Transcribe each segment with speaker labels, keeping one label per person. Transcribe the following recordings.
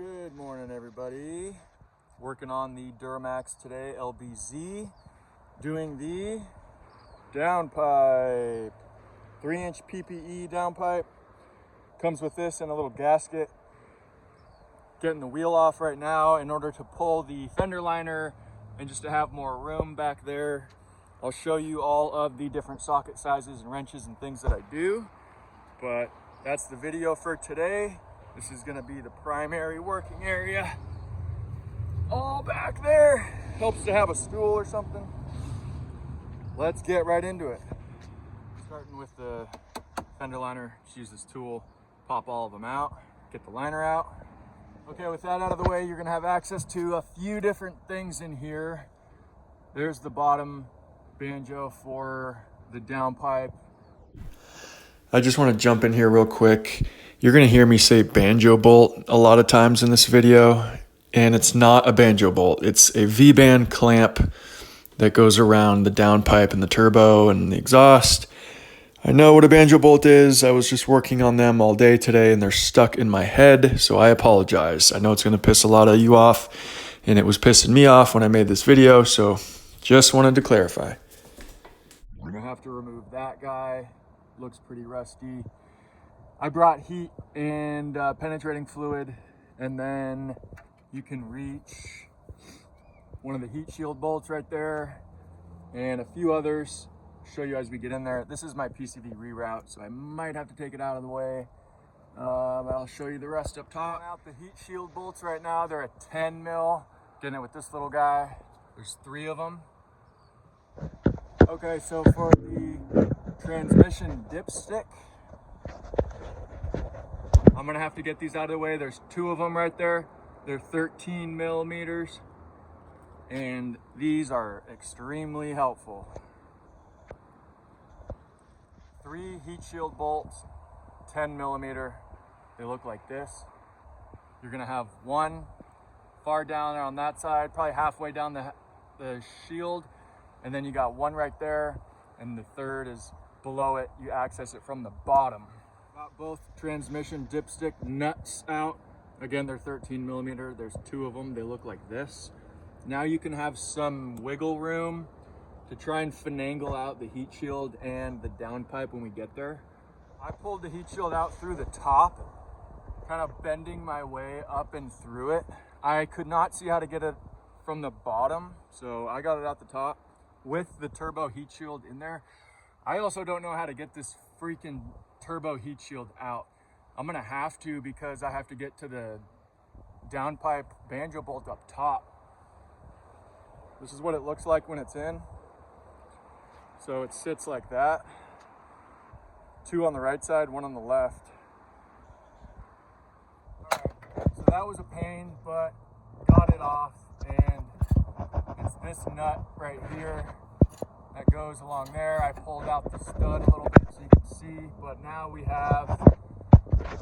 Speaker 1: Good morning, everybody. Working on the Duramax today, LBZ, doing the downpipe, 3-inch PPE downpipe. Comes with this and a little gasket. Getting the wheel off right now in order to pull the fender liner and just to have more room back there. I'll show you all of the different socket sizes and wrenches and things that I do, but that's the video for today. This is gonna be the primary working area. All back there. Helps to have a stool or something. Let's get right into it. Starting with the fender liner, just use this tool, pop all of them out, get the liner out. Okay, with that out of the way, you're gonna have access to a few different things in here. There's the bottom banjo for the downpipe.
Speaker 2: I just want to jump in here real quick. You're going to hear me say banjo bolt a lot of times in this video, and it's not a banjo bolt. It's a V-band clamp that goes around the downpipe and the turbo and the exhaust. I know what a banjo bolt is. I was just working on them all day today, and they're stuck in my head, so I apologize. I know it's going to piss a lot of you off, and it was pissing me off when I made this video, so just wanted to clarify.
Speaker 1: We're going to have to remove that guy. Looks pretty rusty. I brought heat and penetrating fluid, and then you can reach one of the heat shield bolts right there and a few others. Show you as we get in there. This is my PCV reroute, so I might have to take it out of the way, but I'll show you the rest up top. Out the heat shield bolts right now, they're a 10 mil. Getting it with this little guy. There's 3 of them. Okay, so for the transmission dipstick, I'm gonna have to get these out of the way. There's 2 of them right there. They're 13 millimeters, and these are extremely helpful. 3 heat shield bolts, 10 millimeter. They look like this. You're gonna have one far down there on that side, probably halfway down the shield, and then you got one right there, and the third is below it. You access it from the bottom. Got both transmission dipstick nuts out. Again, they're 13 millimeter. There's 2 of them. They look like this. Now you can have some wiggle room to try and finagle out the heat shield and the downpipe when we get there. I pulled the heat shield out through the top, kind of bending my way up and through it. I could not see how to get it from the bottom, so I got it out the top with the turbo heat shield in there. I also don't know how to get this freaking turbo heat shield out. I'm gonna have to, because I have to get to the downpipe banjo bolt up top. This is what it looks like when it's in. So it sits like that. 2 on the right side, 1 on the left. All right, so that was a pain, but got it off, and it's this nut right here that goes along there. I pulled out the stud a little bit so you can see, but now we have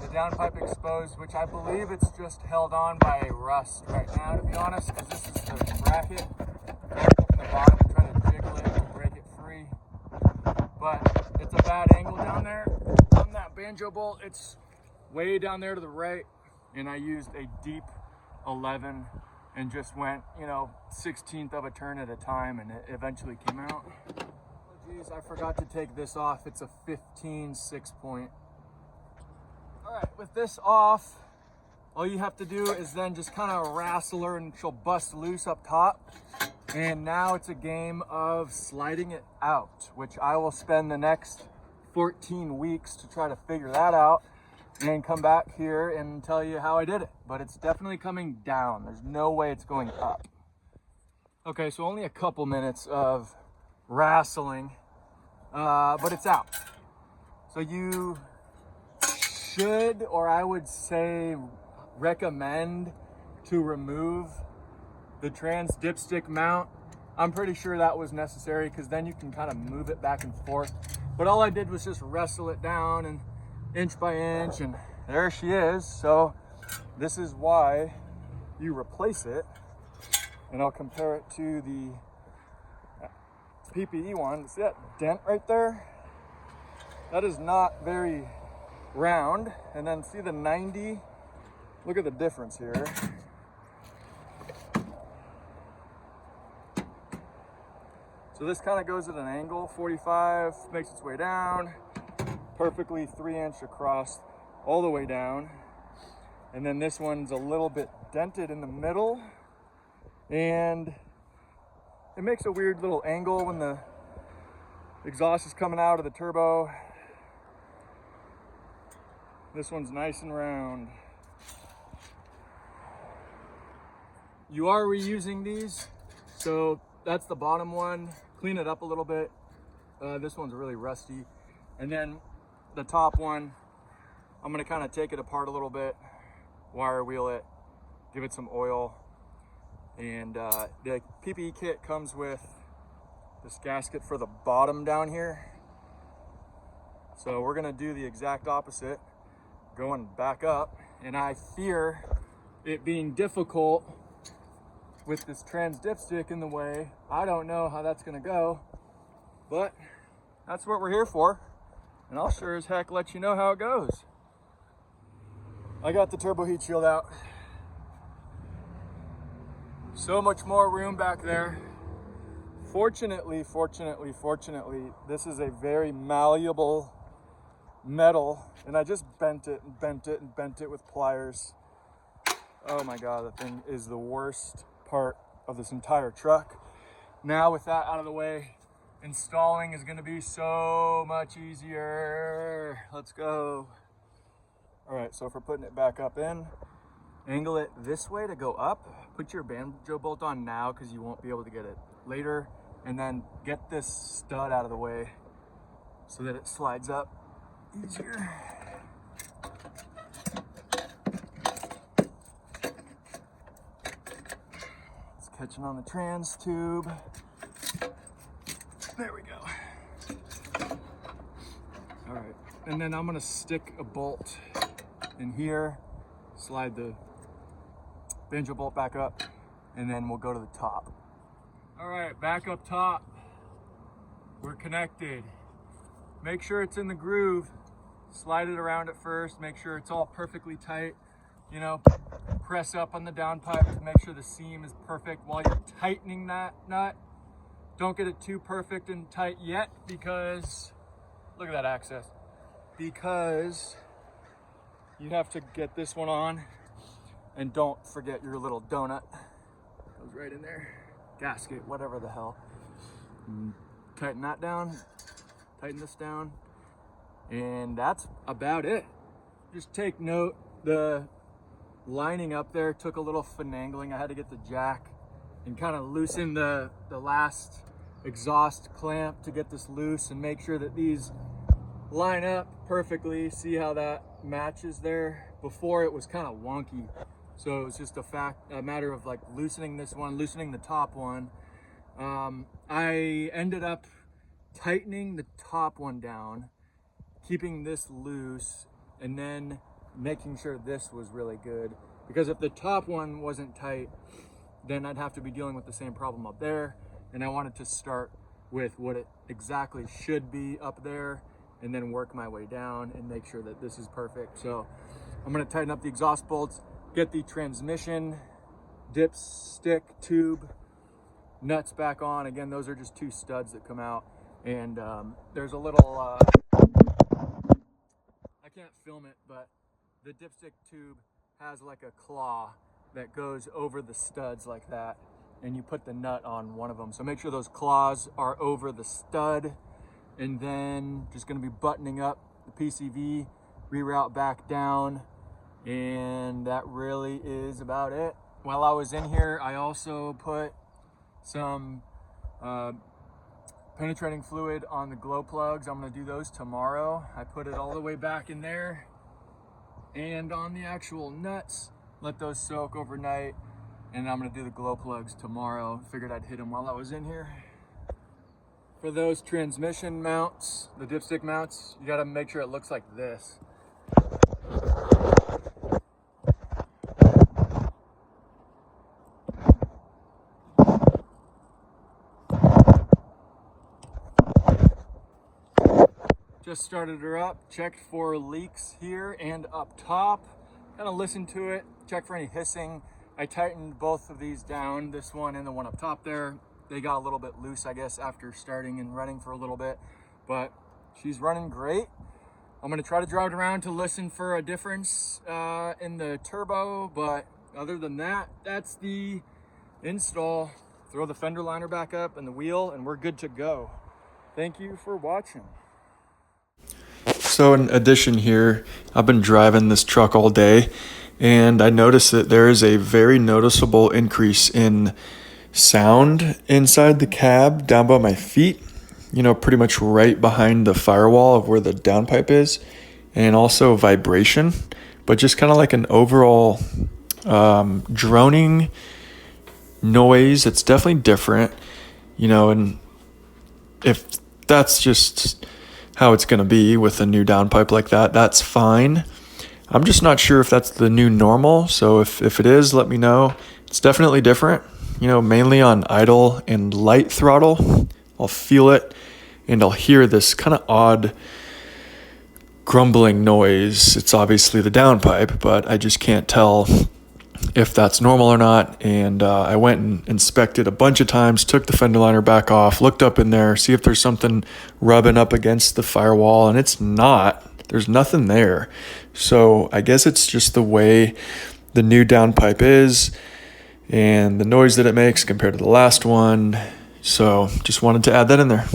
Speaker 1: the downpipe exposed, which I believe it's just held on by rust right now, to be honest, because this is the bracket. From the bottom and trying to jiggle it to break it free. But it's a bad angle down there on that banjo bolt. It's way down there to the right, and I used a deep 11 and just went, 1/16th of a turn at a time, and it eventually came out. Apologies, I forgot to take this off. It's a 15 6-point. All right, with this off, all you have to do is then just kind of wrestle her and she'll bust loose up top. And now it's a game of sliding it out, which I will spend the next 14 weeks to try to figure that out and come back here and tell you how I did it. But it's definitely coming down. There's no way it's going up. Okay, so only a couple minutes of wrestling, but it's out. So you should, or I would say recommend, to remove the trans dipstick mount. I'm pretty sure that was necessary, because then you can kind of move it back and forth. But all I did was just wrestle it down and inch by inch, and there she is. So this is why you replace it, and I'll compare it to the PPE one. See that dent right there? That is not very round. And then see the 90 look at the difference here. So this kind of goes at an angle, 45, makes its way down, perfectly 3-inch across all the way down. And then this one's a little bit dented in the middle, and it makes a weird little angle when the exhaust is coming out of the turbo. This one's nice and round. You are reusing these, so that's the bottom one. Clean it up a little bit. This one's really rusty. And then the top one, I'm gonna kind of take it apart a little bit, wire wheel it, give it some oil. And the PPE kit comes with this gasket for the bottom down here. So we're gonna do the exact opposite, going back up. And I fear it being difficult with this trans dipstick in the way. I don't know how that's gonna go, but that's what we're here for. And I'll sure as heck let you know how it goes. I got the turbo heat shield out. So much more room back there. Fortunately, this is a very malleable metal, and I just bent it with pliers. Oh my God, the thing is the worst part of this entire truck. Now with that out of the way, installing is gonna be so much easier. Let's go. All right, so for putting it back up in, angle it this way to go up. Put your banjo bolt on now because you won't be able to get it later. And then get this stud out of the way so that it slides up easier. It's catching on the trans tube. There we go. All right, and then I'm gonna stick a bolt in here, slide the banjo bolt back up, and then we'll go to the top. All right, back up top. We're connected. Make sure it's in the groove. Slide it around at first. Make sure it's all perfectly tight. You know, press up on the downpipe to make sure the seam is perfect while you're tightening that nut. Don't get it too perfect and tight yet because, look at that access. Because you have to get this one on, and don't forget your little donut. Goes right in there. Gasket, whatever the hell. Tighten that down, tighten this down, and that's about it. Just take note, the lining up there took a little finagling. I had to get the jack and kind of loosen the last exhaust clamp to get this loose and make sure that these line up perfectly. See how that matches there? Before it was kind of wonky. So it was just a matter of like loosening this one, loosening the top one. I ended up tightening the top one down, keeping this loose, and then making sure this was really good. Because if the top one wasn't tight, then I'd have to be dealing with the same problem up there. And I wanted to start with what it exactly should be up there and then work my way down and make sure that this is perfect. So I'm gonna tighten up the exhaust bolts, get the transmission dipstick tube nuts back on. Again, those are just 2 studs that come out. And there's a little, I can't film it, but the dipstick tube has like a claw that goes over the studs like that. And you put the nut on one of them. So make sure those claws are over the stud. And then just gonna be buttoning up the PCV, reroute back down. And that really is about it. While I was in here, I also put some penetrating fluid on the glow plugs. I'm gonna do those tomorrow. I put it all the way back in there and on the actual nuts, let those soak overnight. And I'm gonna do the glow plugs tomorrow. Figured I'd hit them while I was in here. For those transmission mounts, the dipstick mounts, you gotta make sure it looks like this. Just started her up, checked for leaks here and up top. Kind of listened to it. check for any hissing. I tightened both of these down, this one and the one up top there. They got a little bit loose, I guess, after starting and running for a little bit, but she's running great. I'm gonna try to drive it around to listen for a difference in the turbo, but other than that, that's the install. Throw the fender liner back up and the wheel, and we're good to go. Thank you for watching.
Speaker 2: So in addition here, I've been driving this truck all day, and I noticed that there is a very noticeable increase in sound inside the cab down by my feet, you know, pretty much right behind the firewall of where the downpipe is, and also vibration, but just kind of like an overall droning noise. It's definitely different, you know, and if that's just how it's going to be with a new downpipe like that, that's fine. I'm just not sure if that's the new normal. So if it is, let me know. It's definitely different, you know, mainly on idle and light throttle. I'll feel it and I'll hear this kind of odd grumbling noise. It's obviously the downpipe, but I just can't tell if that's normal or not. And I went and inspected a bunch of times, took the fender liner back off, looked up in there, see if there's something rubbing up against the firewall, and it's not. There's nothing there. So I guess it's just the way the new downpipe is and the noise that it makes compared to the last one. So just wanted to add that in there.